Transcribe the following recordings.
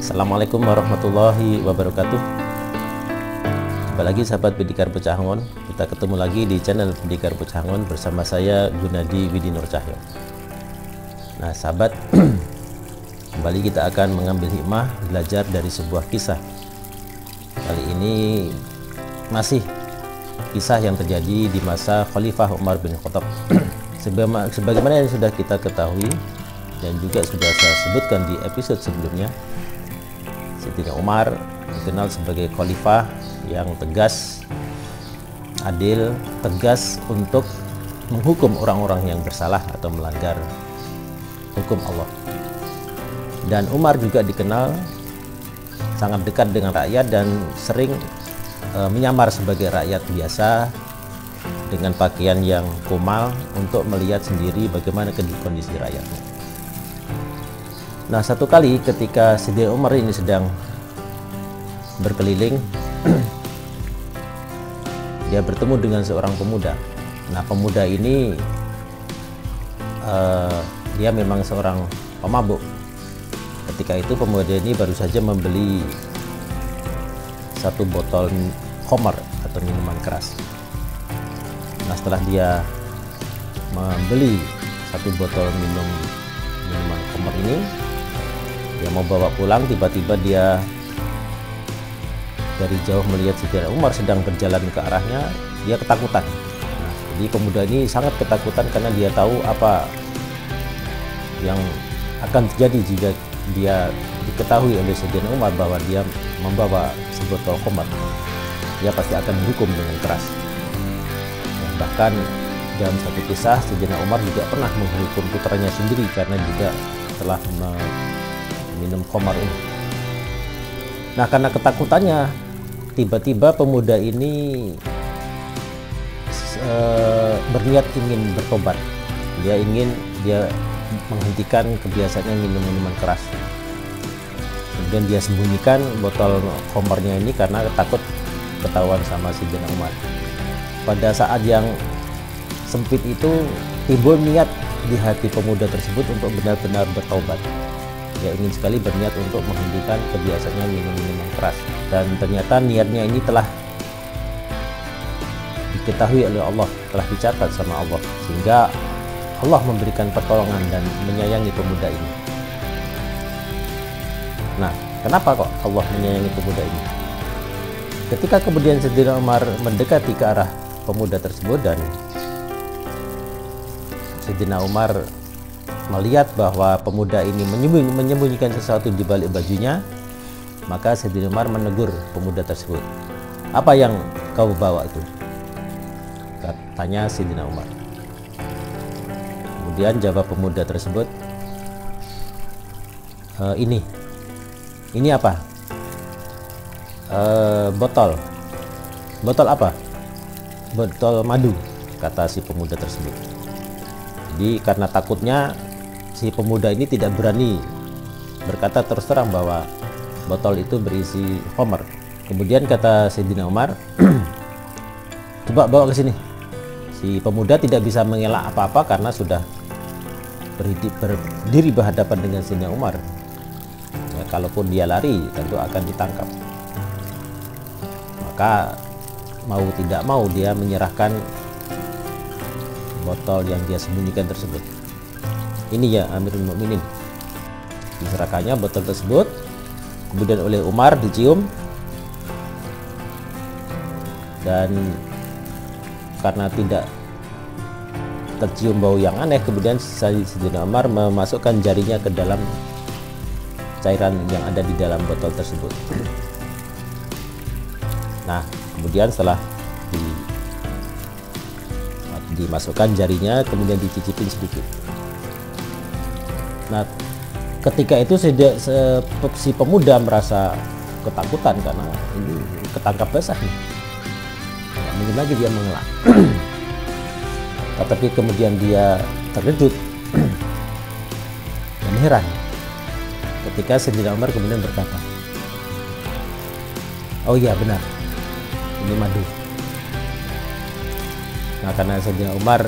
Assalamualaikum warahmatullahi wabarakatuh. Kembali lagi sahabat Pendikar Pecahangon, kita ketemu lagi di channel Pendikar Pecahangon bersama saya Gunadi Widinur Cahyo. Nah sahabat, kembali kita akan mengambil hikmah belajar dari sebuah kisah. Kali ini masih kisah yang terjadi di masa Khalifah Umar bin Khattab. Sebagaimana yang sudah kita ketahui dan juga sudah saya sebutkan di episode sebelumnya, Sayyidina Umar dikenal sebagai khalifah yang tegas, adil, tegas untuk menghukum orang-orang yang bersalah atau melanggar hukum Allah. Dan Umar juga dikenal sangat dekat dengan rakyat dan sering menyamar sebagai rakyat biasa dengan pakaian yang kumal untuk melihat sendiri bagaimana kondisi rakyatnya. Nah satu kali ketika Sayyidina Umar ini sedang berkeliling, dia bertemu dengan seorang pemuda. Nah pemuda ini dia memang seorang pemabuk. Ketika itu pemuda ini baru saja membeli satu botol khamar atau minuman keras. Nah setelah dia membeli satu botol minuman khamar ini, dia mau bawa pulang, tiba-tiba dia dari jauh melihat Sayyidina Umar sedang berjalan ke arahnya, dia ketakutan. Nah, jadi pemuda ini sangat ketakutan karena dia tahu apa yang akan terjadi jika dia diketahui oleh Sayyidina Umar bahwa dia membawa sebotol khamar. Dia pasti akan dihukum dengan keras. Nah, bahkan dalam satu kisah Sayyidina Umar juga pernah menghukum putranya sendiri karena juga telah minum khamar ini. Nah karena ketakutannya, tiba-tiba pemuda ini berniat ingin bertobat. Dia menghentikan kebiasaannya minum minuman keras. Kemudian dia sembunyikan botol khamarnya ini karena takut ketahuan sama Sayyidina Umar. Pada saat yang sempit itu timbul niat di hati pemuda tersebut untuk benar-benar bertobat. Dia ingin sekali berniat untuk menghentikan kebiasaannya minum minuman keras, dan ternyata niatnya ini telah diketahui oleh Allah, telah dicatat sama Allah, sehingga Allah memberikan pertolongan dan menyayangi pemuda ini. Nah, kenapa kok Allah menyayangi pemuda ini? Ketika kemudian Sayyidina Umar mendekati ke arah pemuda tersebut dan Sayyidina Umar melihat bahwa pemuda ini menyembunyikan sesuatu di balik bajunya, maka Sayyidina Umar menegur pemuda tersebut. Apa yang kau bawa itu? Tanya Sayyidina Umar. Kemudian jawab pemuda tersebut, ini apa? Botol apa? Botol madu, kata si pemuda tersebut. Jadi karena takutnya, si pemuda ini tidak berani berkata terus terang bahwa botol itu berisi khamar. Kemudian kata Sayyidina Umar, coba bawa ke sini. Si pemuda tidak bisa mengelak apa-apa karena sudah berdiri berhadapan dengan Sayyidina Umar. Ya, kalaupun dia lari tentu akan ditangkap. Maka mau tidak mau dia menyerahkan botol yang dia sembunyikan tersebut. Ini ya Amirul Mukminin. Diserahkannya botol tersebut, kemudian oleh Umar dicium, dan karena tidak tercium bau yang aneh, kemudian Sayyidina Umar memasukkan jarinya ke dalam cairan yang ada di dalam botol tersebut. Nah kemudian setelah dimasukkan jarinya, kemudian dicicipin sedikit. Nah, ketika itu si pemuda merasa ketakutan karena ini ketangkap basah nih. Nah, mungkin lagi dia mengelak. Tetapi kemudian dia terkejut dan heran ketika Sayyidina Umar kemudian berkata, "Oh iya benar, ini madu." Nah, karena Sayyidina Umar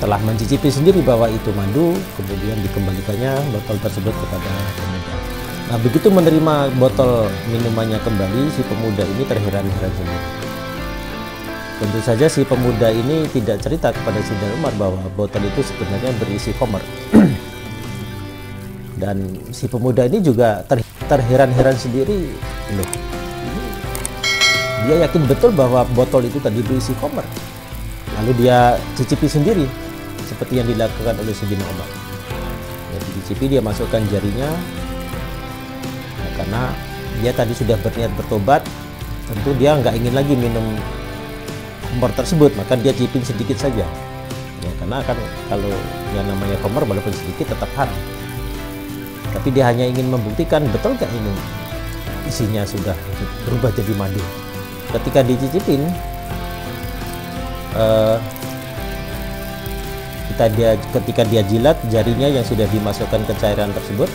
telah mencicipi sendiri bahwa itu madu, kemudian dikembalikannya botol tersebut kepada pemuda. Nah, begitu menerima botol minumannya kembali, si pemuda ini terheran-heran sendiri. Tentu saja si pemuda ini tidak cerita kepada Sayyidina Umar bahwa botol itu sebenarnya berisi khamr. Dan si pemuda ini juga terheran-heran sendiri. Loh, dia yakin betul bahwa botol itu tadi berisi khamr. Lalu dia cicipi sendiri seperti yang dilakukan oleh Sayyidina Umar. Ya, dicicipi, dia masukkan jarinya. Nah, karena dia tadi sudah berniat bertobat, tentu dia nggak ingin lagi minum khamr tersebut, maka dia cicipin sedikit saja. Ya, karena kan kalau yang namanya khamr walaupun sedikit tetap haram. Tapi dia hanya ingin membuktikan betul nggak ini isinya sudah berubah jadi madu. Ketika dicicipin, ketika dia jilat jarinya yang sudah dimasukkan ke cairan tersebut,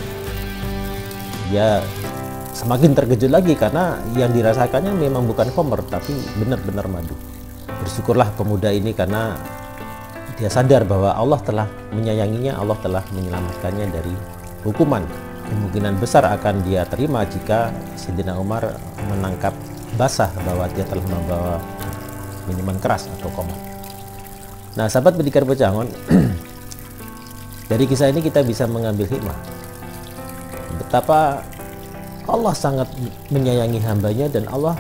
dia semakin terkejut lagi karena yang dirasakannya memang bukan khamr tapi benar-benar madu. Bersyukurlah pemuda ini karena dia sadar bahwa Allah telah menyayanginya, Allah telah menyelamatkannya dari hukuman. Kemungkinan besar akan dia terima jika Sayyidina Umar menangkap basah bahwa dia telah membawa minuman keras atau khamr. Nah, sahabat Pendikar Pecangon, dari kisah ini kita bisa mengambil hikmah betapa Allah sangat menyayangi hambanya dan Allah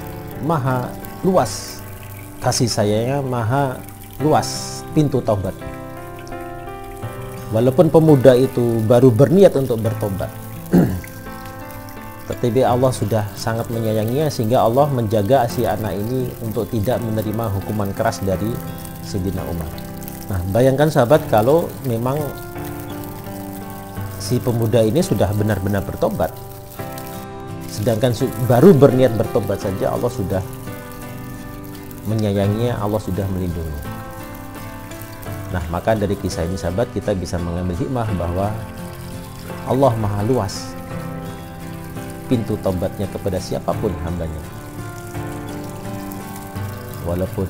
maha luas kasih sayangnya, maha luas pintu taubat. Walaupun pemuda itu baru berniat untuk bertobat, tetapi Allah sudah sangat menyayanginya sehingga Allah menjaga si anak ini untuk tidak menerima hukuman keras dari Sayyidina Umar. Nah, bayangkan sahabat kalau memang si pemuda ini sudah benar-benar bertobat, sedangkan baru berniat bertobat saja Allah sudah menyayanginya, Allah sudah melindungi. Nah, maka dari kisah ini sahabat kita bisa mengambil hikmah bahwa Allah maha luas pintu taubatnya kepada siapapun hambanya. Walaupun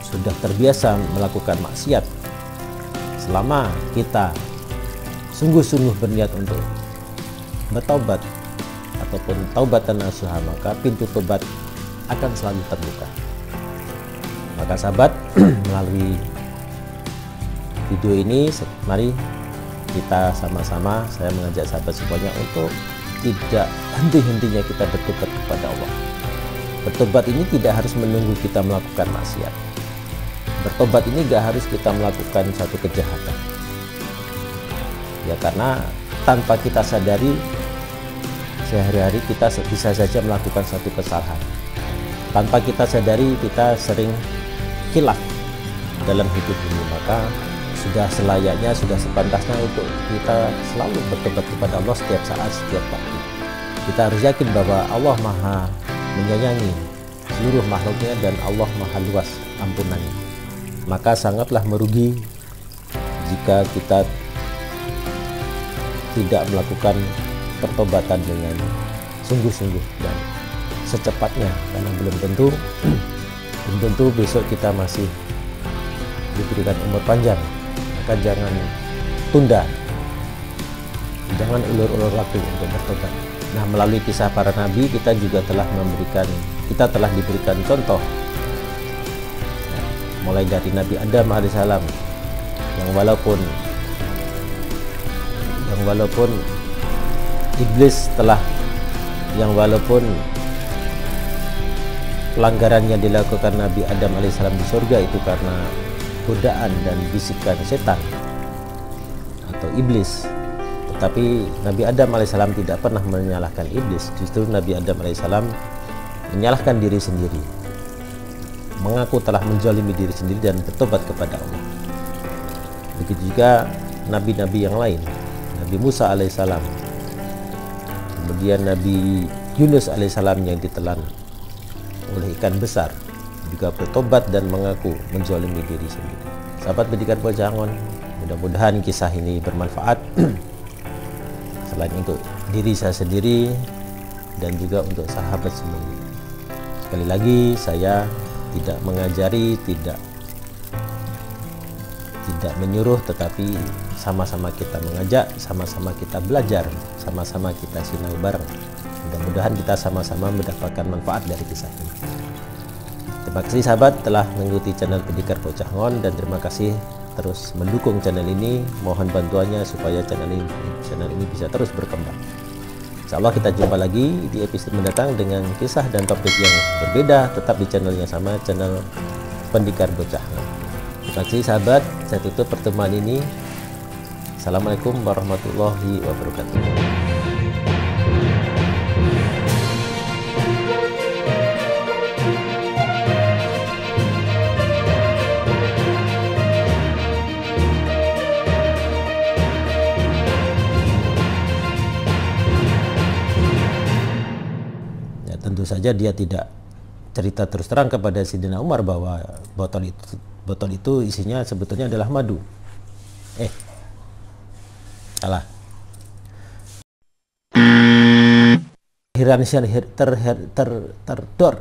sudah terbiasa melakukan maksiat, selama kita sungguh-sungguh berniat untuk bertaubat ataupun taubatan nasuha, maka pintu tobat akan selalu terbuka. Maka sahabat, melalui video ini mari kita sama-sama, saya mengajak sahabat semuanya untuk tidak henti-hentinya kita bertobat kepada Allah. Bertobat ini tidak harus menunggu kita melakukan maksiat. Bertobat ini gak harus kita melakukan satu kejahatan. Ya, karena tanpa kita sadari sehari-hari kita bisa saja melakukan satu kesalahan. Tanpa kita sadari kita sering khilaf dalam hidup ini, maka sudah selayaknya, sudah sepantasnya untuk kita selalu bertobat kepada Allah setiap saat, setiap waktu. Kita harus yakin bahwa Allah maha menyayangi seluruh makhluknya dan Allah maha luas ampunannya. Maka sangatlah merugi jika kita tidak melakukan pertobatan dengan sungguh-sungguh dan secepatnya, karena belum tentu besok kita masih diberikan umur panjang. Maka jangan tunda, jangan ulur-ulur waktu untuk bertobat. Nah, melalui kisah para nabi kita juga telah diberikan contoh, mulai dari Nabi Adam alaihissalam yang walaupun iblis walaupun pelanggarannya dilakukan Nabi Adam alaihissalam di surga itu karena godaan dan bisikan setan atau iblis, tetapi Nabi Adam alaihissalam tidak pernah menyalahkan iblis. Justru Nabi Adam alaihissalam menyalahkan diri sendiri. mengaku telah menzalimi diri sendiri dan bertobat kepada Allah. Begitu juga nabi-nabi yang lain, Nabi Musa alaihissalam, kemudian Nabi Yunus alaihissalam yang ditelan oleh ikan besar, juga bertobat dan mengaku menzalimi diri sendiri. Sahabat Pendidikan Pecahangon, mudah-mudahan kisah ini bermanfaat selain untuk diri saya sendiri dan juga untuk sahabat semuanya. Sekali lagi, saya tidak mengajari, tidak menyuruh, tetapi sama-sama kita mengajak, sama-sama kita belajar, sama-sama kita sinau bareng. Mudah-mudahan kita sama-sama mendapatkan manfaat dari kisah ini. Terima kasih sahabat telah mengikuti channel Pendikar Pecahangon, dan terima kasih terus mendukung channel ini. Mohon bantuannya supaya channel ini bisa terus berkembang. Insya Allah kita jumpa lagi di episode mendatang dengan kisah dan topik yang berbeda, tetap di channel yang sama, channel Pendikar Pecahangon. Terima kasih sahabat, saya tutup pertemuan ini. Assalamualaikum warahmatullahi wabarakatuh. Tentu saja dia tidak cerita terus terang kepada Sayyidina Umar bahwa botol itu isinya sebetulnya adalah madu. Salah. Terdor.